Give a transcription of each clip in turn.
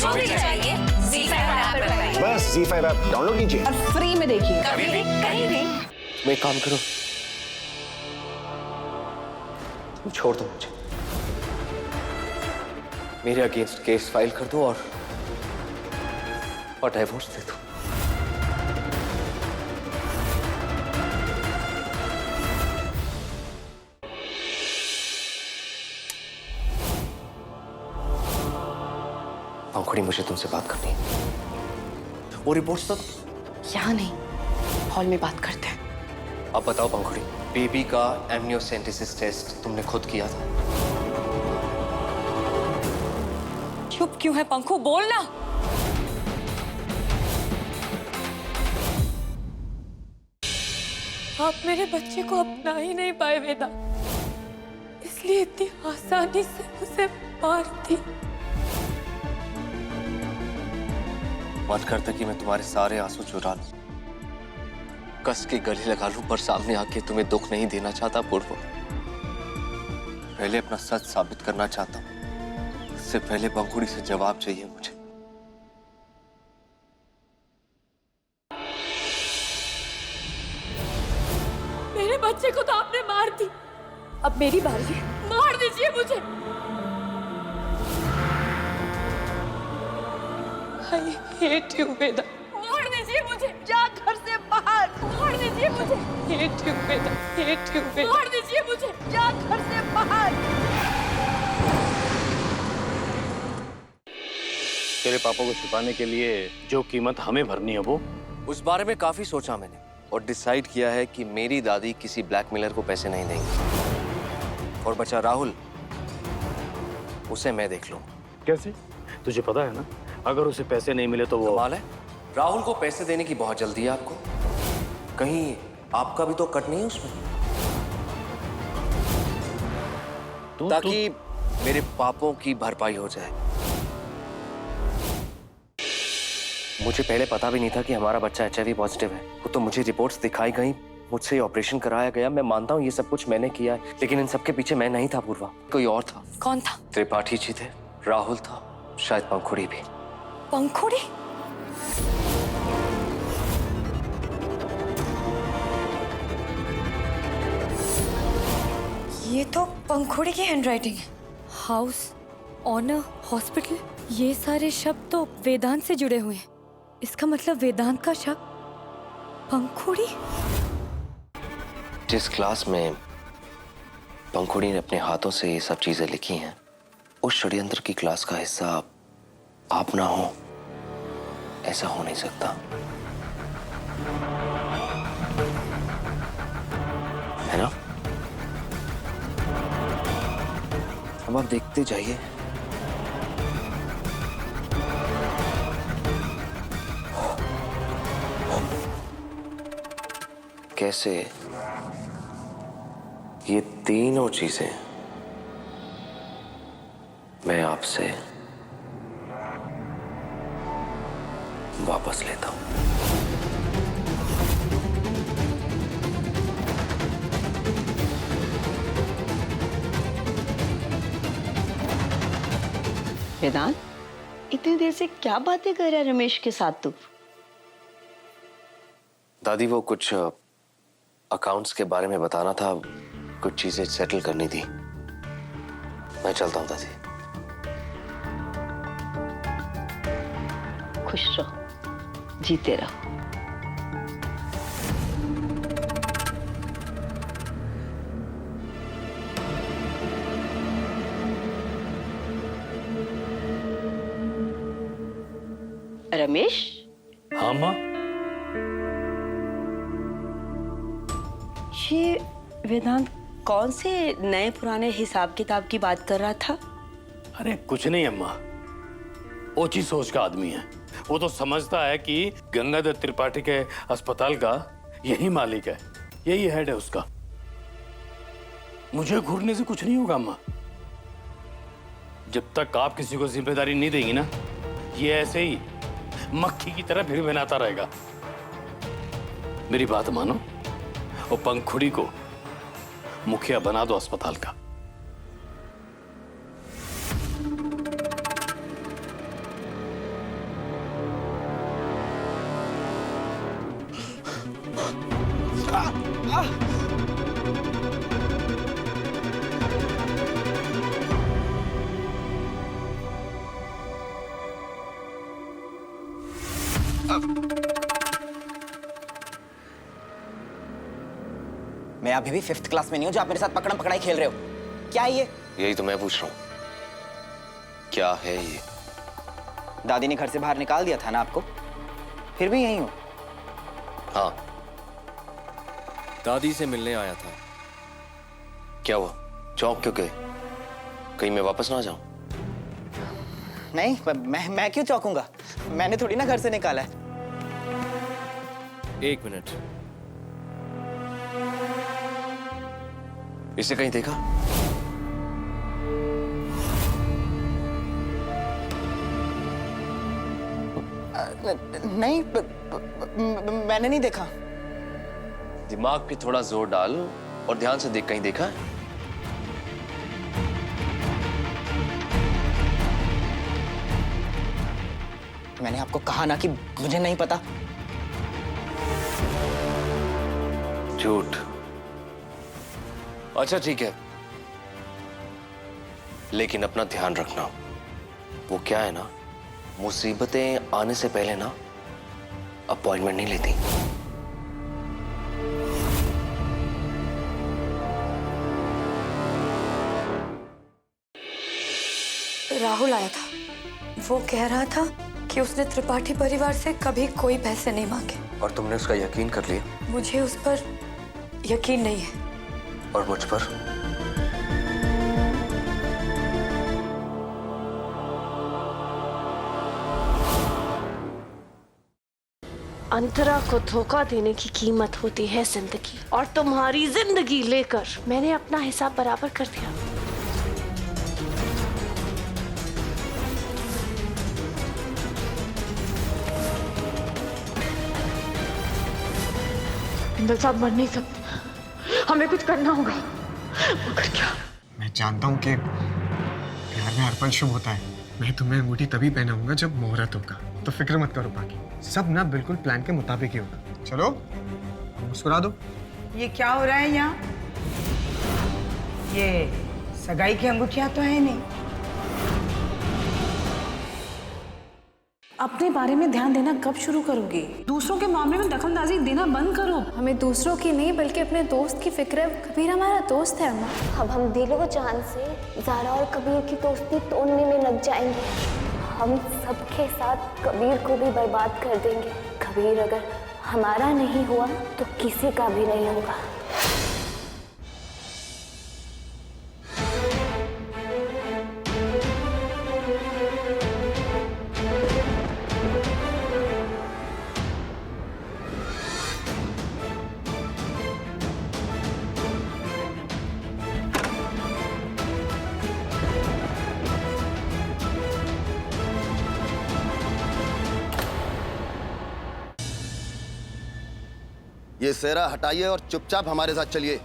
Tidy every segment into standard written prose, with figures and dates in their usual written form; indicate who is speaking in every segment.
Speaker 1: जो भी चाहिए ZEE5 ऐप पर पाइए।
Speaker 2: बस ZEE5 ऐप डाउनलोड कीजिए
Speaker 1: और फ्री में देखिए, कभी भी कहीं भी।
Speaker 3: तुम एक काम करो, तुम छोड़ दो मुझे, मेरे अगेंस्ट केस फाइल कर दो और डाइवोर्स दे दो। पंखुड़ी, मुझे तुमसे बात करनी है। वो रिपोर्ट्स तो
Speaker 4: यहाँ नहीं, हॉल में बात करते हैं।
Speaker 3: अब बताओ पंखुड़ी, बेबी का एमनियोसेंटेसिस टेस्ट तुमने खुद किया था?
Speaker 4: चुप क्यों है पंखु, बोल ना। आप मेरे बच्चे को अपना ही नहीं पाए वेदा, इसलिए इतनी आसानी से उसे मार दी।
Speaker 3: मन करता कि मैं तुम्हारे सारे आंसू चुरा लूं, कस के गले लगा लूं, पर सामने आके तुम्हें दुख नहीं देना चाहता पूर्व। पहले अपना सच साबित करना चाहता हूं, उससे पहले पंखुड़ी से जवाब चाहिए मुझे।
Speaker 4: मेरे बच्चे को तो आपने मार दी, अब मेरी बारी है, मार दीजिए मुझे। I hate you वेदा, मार दीजिए मुझे, जा घर से बाहर, मार दीजिए मुझे। Hate you Veda, hate you वेदा, मार दीजिए मुझे, जा घर से बाहर।
Speaker 5: तेरे पापा को छुपाने के लिए जो कीमत हमें भरनी है वो?
Speaker 3: उस बारे में काफी सोचा मैंने और डिसाइड किया है कि मेरी दादी किसी ब्लैकमेलर को पैसे नहीं देंगी। और बचा राहुल, उसे मैं देख लूं।
Speaker 5: कैसे? तुझे पता है ना, अगर उसे पैसे नहीं मिले तो वो...
Speaker 3: कमाल है, राहुल को पैसे देने की बहुत जल्दी है आपको। कहीं आपका भी तो कट नहीं है उसमें? ताकि मेरे पापों की भरपाई हो जाए। मुझे पहले पता भी नहीं था कि हमारा बच्चा HIV पॉजिटिव है। वो तो मुझे रिपोर्ट्स दिखाई गई, मुझसे ऑपरेशन कराया गया। मैं मानता हूँ ये सब कुछ मैंने किया है, लेकिन इन सब के पीछे मैं नहीं था पूर्वा, कोई और था।
Speaker 4: कौन था?
Speaker 3: त्रिपाठी जी थे, राहुल था, शायद पंखुड़ी भी।
Speaker 4: पंखुड़ी? ये तो पंखुड़ी की हैंडराइटिंग है। हाउस, ऑनर, हॉस्पिटल, ये सारे शब्द तो वेदांत से जुड़े हुए हैं। इसका मतलब वेदांत का शक पंखुड़ी?
Speaker 3: जिस क्लास में पंखुड़ी ने अपने हाथों से ये सब चीजें लिखी हैं, उस षड्यंत्र की क्लास का हिस्सा आप ना हो, ऐसा हो नहीं सकता, है ना? अब आप देखते जाइए। कैसे ये तीनों चीजें मैं आपसे वापस लेता हूं।
Speaker 6: वेदांत, इतनी देर से क्या बातें कर रहा है रमेश के साथ तू?
Speaker 3: दादी, वो कुछ अकाउंट्स के बारे में बताना था, कुछ चीजें सेटल करनी थी। मैं चलता हूं दादी।
Speaker 6: खुश रहो, जीते रहो। रमेश?
Speaker 5: हाँ माँ।
Speaker 6: ये वेदांत कौन से नए पुराने हिसाब किताब की बात कर रहा था?
Speaker 5: अरे कुछ नहीं अम्मा, ओछी सोच का आदमी है। वो तो समझता है कि गंगाधर त्रिपाठी के अस्पताल का यही मालिक है, यही हेड है उसका। मुझे घूरने से कुछ नहीं होगा अम्मा। जब तक आप किसी को जिम्मेदारी नहीं देंगी ना, ये ऐसे ही मक्खी की तरह फिर बनाता रहेगा। मेरी बात मानो और पंखुड़ी को मुखिया बना दो अस्पताल का।
Speaker 7: मैं अभी भी 5th क्लास में नहीं हूँ जो आप मेरे साथ पकड़म पकड़ाई खेल रहे हो। क्या है ये?
Speaker 3: यही तो मैं पूछ रहा हूँ, क्या है ये?
Speaker 7: दादी ने घर से बाहर निकाल दिया था ना आपको, फिर भी यहीं हो।
Speaker 3: हाँ,
Speaker 8: दादी से मिलने आया था।
Speaker 3: क्या हुआ? चौंक क्यों गए? कहीं मैं वापस ना जाऊं?
Speaker 7: नहीं, मैं क्यों चौंकूंगा? मैंने थोड़ी ना घर से निकाला है।
Speaker 8: 1 मिनट।
Speaker 3: इसे कहीं देखा?
Speaker 7: नहीं, मैंने नहीं देखा।
Speaker 3: दिमाग पे थोड़ा जोर डाल और ध्यान से देख, कहीं देखा है?
Speaker 7: मैंने आपको कहा ना कि मुझे नहीं पता।
Speaker 3: झूठ। अच्छा ठीक है, लेकिन अपना ध्यान रखना। वो क्या है ना, मुसीबतें आने से पहले ना अपॉइंटमेंट नहीं लेती।
Speaker 4: राहुल आया था। वो कह रहा था कि उसने त्रिपाठी परिवार से कभी कोई पैसे नहीं मांगे।
Speaker 3: और तुमने उसका यकीन कर लिया?
Speaker 4: मुझे उस पर यकीन नहीं है।
Speaker 3: और मुझ पर?
Speaker 9: अंतरा को धोखा देने की कीमत होती है जिंदगी, और तुम्हारी जिंदगी लेकर मैंने अपना हिसाब बराबर कर दिया।
Speaker 10: इंदल साहब मर नहीं सकते, हमें कुछ करना होगा। मगर क्या?
Speaker 11: मैं जानता हूँ कि प्यार में अर्पण शुभ होता है। मैं तुम्हें अंगूठी तभी पहनाऊंगा जब मुहूर्त होगा, तो फिक्र मत करो। बाकी सब ना बिल्कुल प्लान के मुताबिक ही होगा। चलो मुस्कुरा दो।
Speaker 12: ये क्या हो रहा है यहाँ? ये सगाई की अंगूठियां तो है नहीं।
Speaker 10: अपने बारे में ध्यान देना कब शुरू करोगे? दूसरों के मामले में दखलंदाजी देना बंद करो।
Speaker 13: हमें दूसरों की नहीं बल्कि अपने दोस्त की फिक्र है। कबीर हमारा दोस्त है अम्मा।
Speaker 9: अब हम दिलो जान से ज़ारा और कबीर की दोस्ती तोड़ने में लग जाएंगे। हम सबके साथ कबीर को भी बर्बाद कर देंगे। कबीर अगर हमारा नहीं हुआ तो किसी का भी नहीं होगा।
Speaker 2: ये सेहरा हटाइए और चुपचाप हमारे साथ चलिए।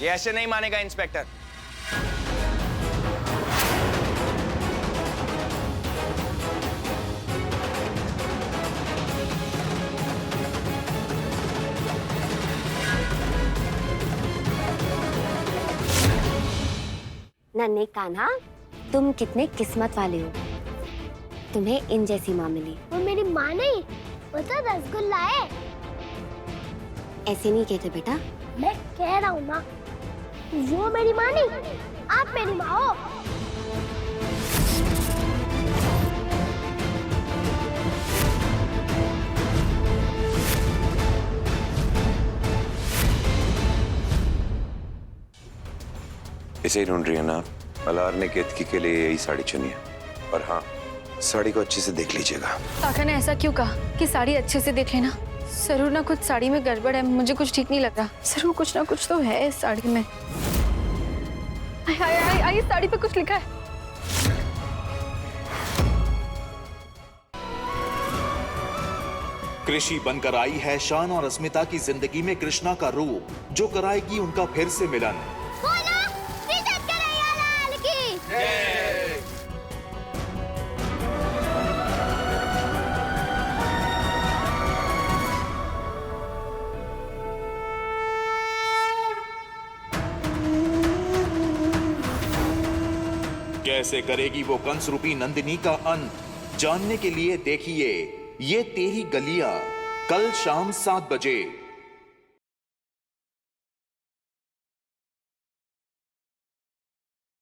Speaker 7: ये ऐसे नहीं मानेगा इंस्पेक्टर।
Speaker 9: नन्हे कान्हा, तुम कितने किस्मत वाले हो, तुम्हें इन जैसी माँ मिली।
Speaker 14: वो मेरी माँ नहीं, वो तो रसगुल्ला है।
Speaker 9: ऐसे नहीं कहते बेटा।
Speaker 14: मैं कह रहा हूँ माँ, वो मेरी माँ नहीं, आप मेरी माँ हो।
Speaker 15: इसे ही ढूंढ रही है ना? मल्हार ने केतकी के लिए यही साड़ी चुनी है। और हाँ, साड़ी को अच्छे से देख लीजिएगा।
Speaker 13: काका ने ऐसा क्यों कहा कि साड़ी अच्छे से देख लेना? जरूर ना कुछ साड़ी में गड़बड़ है, मुझे कुछ ठीक नहीं लग रहा। जरूर कुछ ना कुछ तो है इस साड़ी में। आई साड़ी पे कुछ लिखा है।
Speaker 16: कृषि बनकर आई है शान और अस्मिता की जिंदगी में कृष्णा का रूप, जो कराएगी उनका फिर से मिलन। कैसे करेगी वो कंस रूपी नंदिनी का अंत, जानने के लिए देखिए ये तेरी गलियां कल शाम 7 बजे।